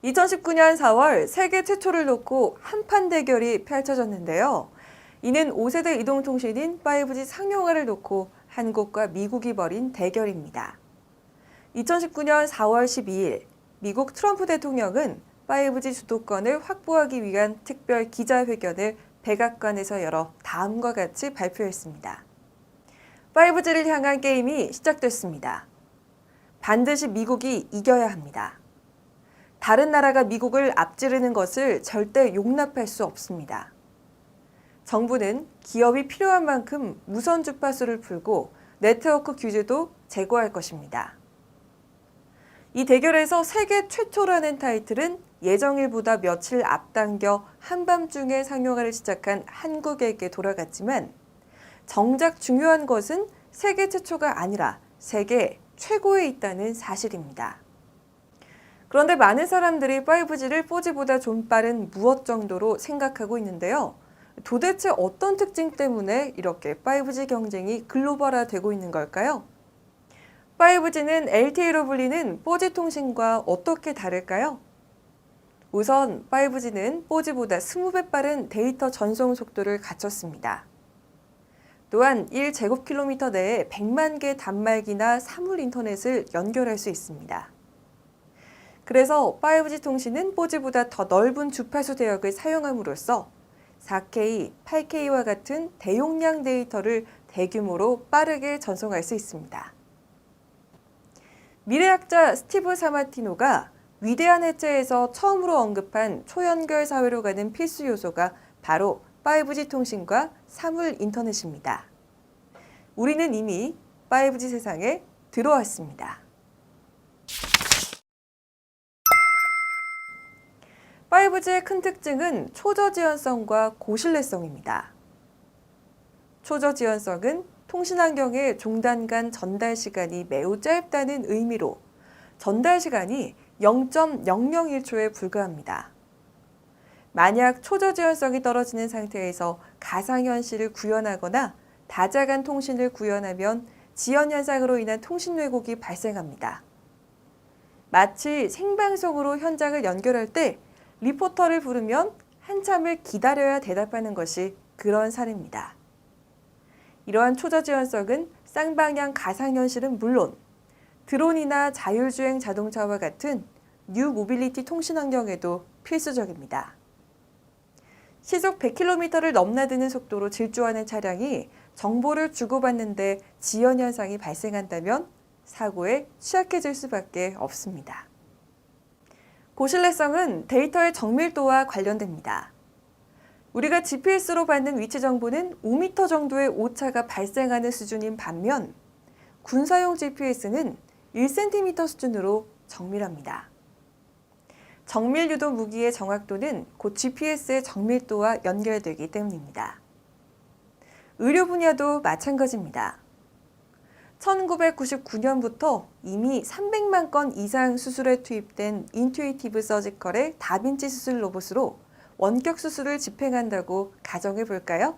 2019년 4월 세계 최초를 놓고 한판 대결이 펼쳐졌는데요. 이는 5세대 이동통신인 5G 상용화를 놓고 한국과 미국이 벌인 대결입니다. 2019년 4월 12일 미국 트럼프 대통령은 5G 주도권을 확보하기 위한 특별 기자회견을 백악관에서 열어 다음과 같이 발표했습니다. 5G를 향한 게임이 시작됐습니다. 반드시 미국이 이겨야 합니다. 다른 나라가 미국을 앞지르는 것을 절대 용납할 수 없습니다. 정부는 기업이 필요한 만큼 무선 주파수를 풀고 네트워크 규제도 제고할 것입니다. 이 대결에서 세계 최초라는 타이틀은 예정일보다 며칠 앞당겨 한밤중에 상용화를 시작한 한국에게 돌아갔지만 정작 중요한 것은 세계 최초가 아니라 세계 최고에 있다는 사실입니다. 그런데 많은 사람들이 5G를 4G보다 좀 빠른 무엇 정도로 생각하고 있는데요. 도대체 어떤 특징 때문에 이렇게 5G 경쟁이 글로벌화되고 있는 걸까요? 5G는 LTE로 불리는 4G 통신과 어떻게 다를까요? 우선 5G는 4G보다 20배 빠른 데이터 전송 속도를 갖췄습니다. 또한 1제곱킬로미터 내에 100만 개 단말기나 사물 인터넷을 연결할 수 있습니다. 그래서 5G 통신은 4G보다 더 넓은 주파수 대역을 사용함으로써 4K, 8K와 같은 대용량 데이터를 대규모로 빠르게 전송할 수 있습니다. 미래학자 스티브 사마티노가 위대한 해체에서 처음으로 언급한 초연결 사회로 가는 필수 요소가 바로 5G 통신과 사물 인터넷입니다. 우리는 이미 5G 세상에 들어왔습니다. 5G의 큰 특징은 초저지연성과 고신뢰성입니다. 초저지연성은 통신 환경의 종단 간 전달 시간이 매우 짧다는 의미로 전달 시간이 0.001초에 불과합니다. 만약 초저지연성이 떨어지는 상태에서 가상현실을 구현하거나 다자간 통신을 구현하면 지연 현상으로 인한 통신 왜곡이 발생합니다. 마치 생방송으로 현장을 연결할 때 리포터를 부르면 한참을 기다려야 대답하는 것이 그런 사례입니다. 이러한 초저지연성은 쌍방향 가상현실은 물론 드론이나 자율주행 자동차와 같은 뉴 모빌리티 통신 환경에도 필수적입니다. 시속 100km를 넘나드는 속도로 질주하는 차량이 정보를 주고받는데 지연 현상이 발생한다면 사고에 취약해질 수밖에 없습니다. 고신뢰성은 데이터의 정밀도와 관련됩니다. 우리가 GPS로 받는 위치 정보는 5m 정도의 오차가 발생하는 수준인 반면 군사용 GPS는 1cm 수준으로 정밀합니다. 정밀 유도 무기의 정확도는 곧 GPS의 정밀도와 연결되기 때문입니다. 의료 분야도 마찬가지입니다. 1999년부터 이미 300만 건 이상 수술에 투입된 인투이티브 서지컬의 다빈치 수술 로봇으로 원격 수술을 집행한다고 가정해 볼까요?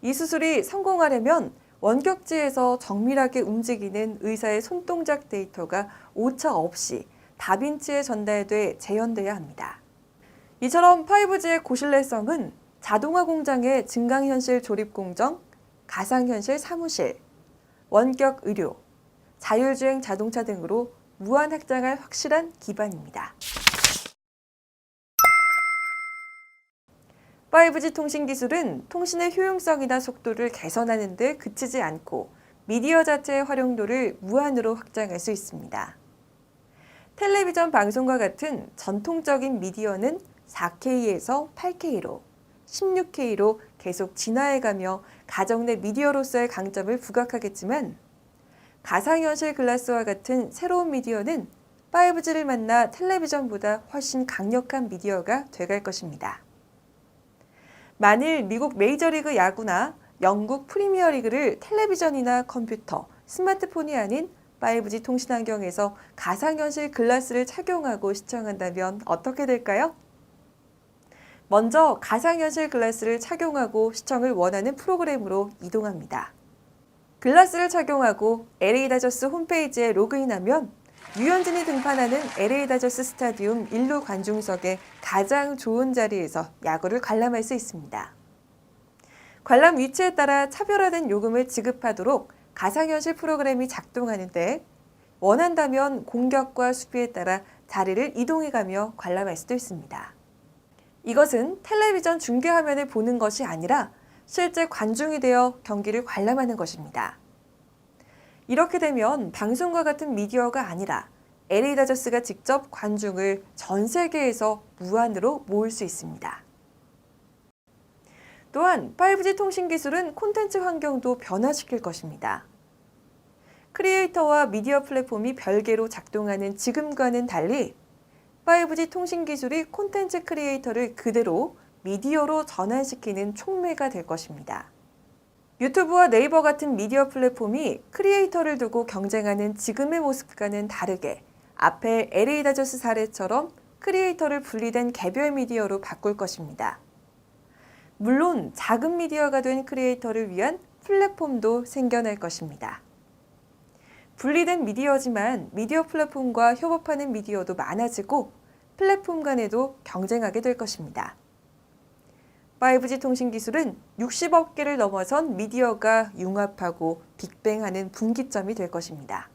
이 수술이 성공하려면 원격지에서 정밀하게 움직이는 의사의 손동작 데이터가 오차 없이 다빈치에 전달돼 재현돼야 합니다. 이처럼 5G의 고신뢰성은 자동화 공장의 증강현실 조립 공정, 가상현실 사무실, 원격 의료, 자율주행 자동차 등으로 무한 확장할 확실한 기반입니다. 5G 통신 기술은 통신의 효용성이나 속도를 개선하는 데 그치지 않고 미디어 자체의 활용도를 무한으로 확장할 수 있습니다. 텔레비전 방송과 같은 전통적인 미디어는 4K에서 8K로, 16K로 계속 진화해가며 가정 내 미디어로서의 강점을 부각하겠지만 가상현실 글라스와 같은 새로운 미디어는 5G를 만나 텔레비전보다 훨씬 강력한 미디어가 돼갈 것입니다. 만일 미국 메이저리그 야구나 영국 프리미어리그를 텔레비전이나 컴퓨터, 스마트폰이 아닌 5G 통신 환경에서 가상현실 글라스를 착용하고 시청한다면 어떻게 될까요? 먼저 가상현실 글라스를 착용하고 시청을 원하는 프로그램으로 이동합니다. 글라스를 착용하고 LA 다저스 홈페이지에 로그인하면 류현진이 등판하는 LA 다저스 스타디움 1루 관중석의 가장 좋은 자리에서 야구를 관람할 수 있습니다. 관람 위치에 따라 차별화된 요금을 지급하도록 가상현실 프로그램이 작동하는데 원한다면 공격과 수비에 따라 자리를 이동해가며 관람할 수도 있습니다. 이것은 텔레비전 중계화면을 보는 것이 아니라 실제 관중이 되어 경기를 관람하는 것입니다. 이렇게 되면 방송과 같은 미디어가 아니라 LA 다저스가 직접 관중을 전 세계에서 무한으로 모을 수 있습니다. 또한 5G 통신 기술은 콘텐츠 환경도 변화시킬 것입니다. 크리에이터와 미디어 플랫폼이 별개로 작동하는 지금과는 달리 5G 통신 기술이 콘텐츠 크리에이터를 그대로 미디어로 전환시키는 촉매가 될 것입니다. 유튜브와 네이버 같은 미디어 플랫폼이 크리에이터를 두고 경쟁하는 지금의 모습과는 다르게 앞에 LA 다저스 사례처럼 크리에이터를 분리된 개별 미디어로 바꿀 것입니다. 물론 작은 미디어가 된 크리에이터를 위한 플랫폼도 생겨날 것입니다. 분리된 미디어지만 미디어 플랫폼과 협업하는 미디어도 많아지고 플랫폼 간에도 경쟁하게 될 것입니다. 5G 통신 기술은 60억 개를 넘어선 미디어가 융합하고 빅뱅하는 분기점이 될 것입니다.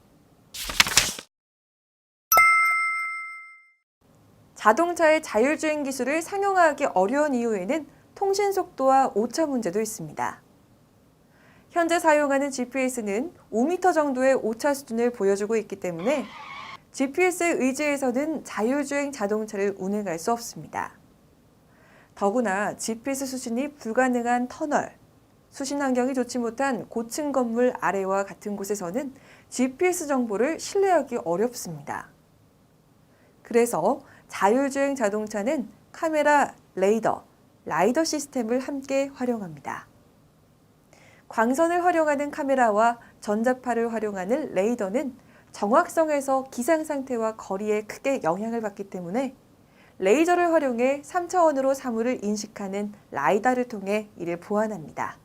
자동차의 자율주행 기술을 상용화하기 어려운 이유에는 통신 속도와 오차 문제도 있습니다. 현재 사용하는 GPS는 5m 정도의 오차 수준을 보여주고 있기 때문에 GPS에 의지해서는 자율주행 자동차를 운행할 수 없습니다. 더구나 GPS 수신이 불가능한 터널, 수신 환경이 좋지 못한 고층 건물 아래와 같은 곳에서는 GPS 정보를 신뢰하기 어렵습니다. 그래서 자율주행 자동차는 카메라, 레이더, 라이더 시스템을 함께 활용합니다. 광선을 활용하는 카메라와 전자파를 활용하는 레이더는 정확성에서 기상 상태와 거리에 크게 영향을 받기 때문에 레이저를 활용해 3차원으로 사물을 인식하는 라이다를 통해 이를 보완합니다.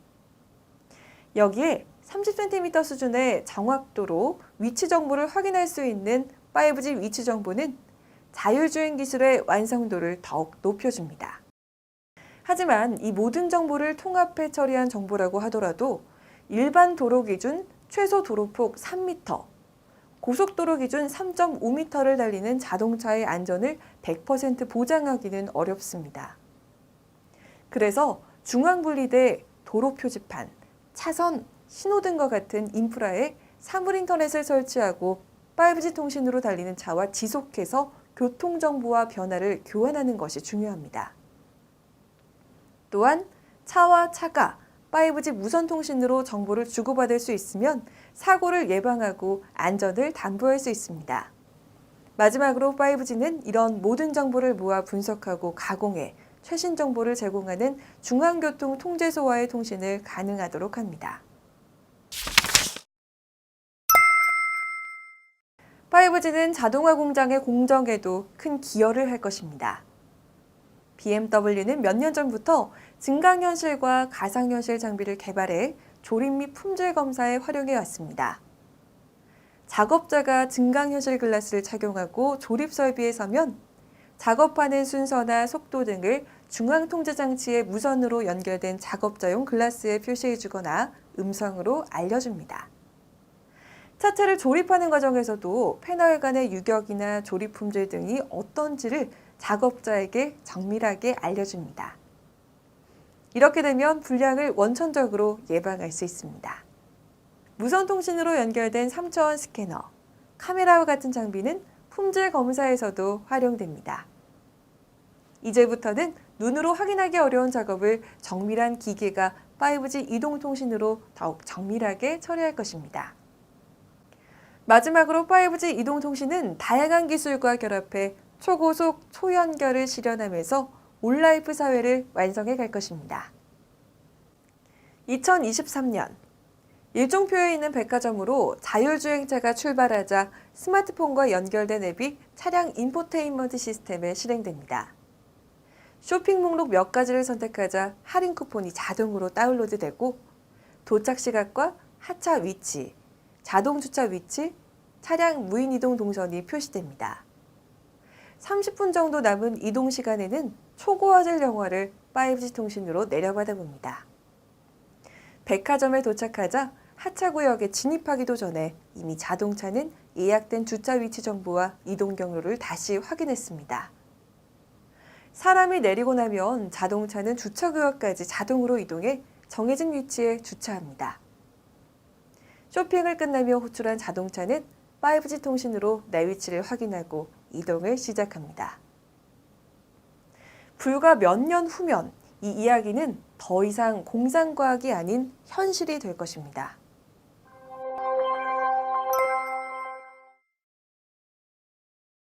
여기에 30cm 수준의 정확도로 위치 정보를 확인할 수 있는 5G 위치 정보는 자율주행 기술의 완성도를 더욱 높여줍니다. 하지만 이 모든 정보를 통합해 처리한 정보라고 하더라도 일반 도로 기준 최소 도로폭 3m, 고속도로 기준 3.5m를 달리는 자동차의 안전을 100% 보장하기는 어렵습니다. 그래서 중앙분리대, 도로 표지판, 차선, 신호등과 같은 인프라에 사물 인터넷을 설치하고 5G 통신으로 달리는 차와 지속해서 교통정보와 변화를 교환하는 것이 중요합니다. 또한 차와 차가 5G 무선 통신으로 정보를 주고받을 수 있으면 사고를 예방하고 안전을 담보할 수 있습니다. 마지막으로 5G는 이런 모든 정보를 모아 분석하고 가공해 최신 정보를 제공하는 중앙교통 통제소와의 통신을 가능하도록 합니다. 5G는 자동화 공장의 공정에도 큰 기여를 할 것입니다. BMW는 몇 년 전부터 증강현실과 가상현실 장비를 개발해 조립 및 품질 검사에 활용해 왔습니다. 작업자가 증강현실 글라스를 착용하고 조립 설비에 서면 작업하는 순서나 속도 등을 중앙통제장치에 무선으로 연결된 작업자용 글라스에 표시해주거나 음성으로 알려줍니다. 차체를 조립하는 과정에서도 패널 간의 유격이나 조립 품질 등이 어떤지를 작업자에게 정밀하게 알려줍니다. 이렇게 되면 불량을 원천적으로 예방할 수 있습니다. 무선 통신으로 연결된 3차원 스캐너, 카메라와 같은 장비는 품질 검사에서도 활용됩니다. 이제부터는 눈으로 확인하기 어려운 작업을 정밀한 기계가 5G 이동통신으로 더욱 정밀하게 처리할 것입니다. 마지막으로 5G 이동통신은 다양한 기술과 결합해 초고속, 초연결을 실현하면서 온라이프 사회를 완성해 갈 것입니다. 2023년, 일종표에 있는 백화점으로 자율주행차가 출발하자 스마트폰과 연결된 앱이 차량 인포테인먼트 시스템에 실행됩니다. 쇼핑 목록 몇 가지를 선택하자 할인 쿠폰이 자동으로 다운로드되고 도착 시각과 하차 위치, 자동 주차 위치, 차량 무인 이동 동선이 표시됩니다. 30분 정도 남은 이동 시간에는 초고화질 영화를 5G 통신으로 내려받아 봅니다. 백화점에 도착하자 하차구역에 진입하기도 전에 이미 자동차는 예약된 주차 위치 정보와 이동 경로를 다시 확인했습니다. 사람이 내리고 나면 자동차는 주차구역까지 자동으로 이동해 정해진 위치에 주차합니다. 쇼핑을 끝나며 호출한 자동차는 5G 통신으로 내 위치를 확인하고 이동을 시작합니다. 불과 몇 년 후면 이 이야기는 더 이상 공상과학이 아닌 현실이 될 것입니다.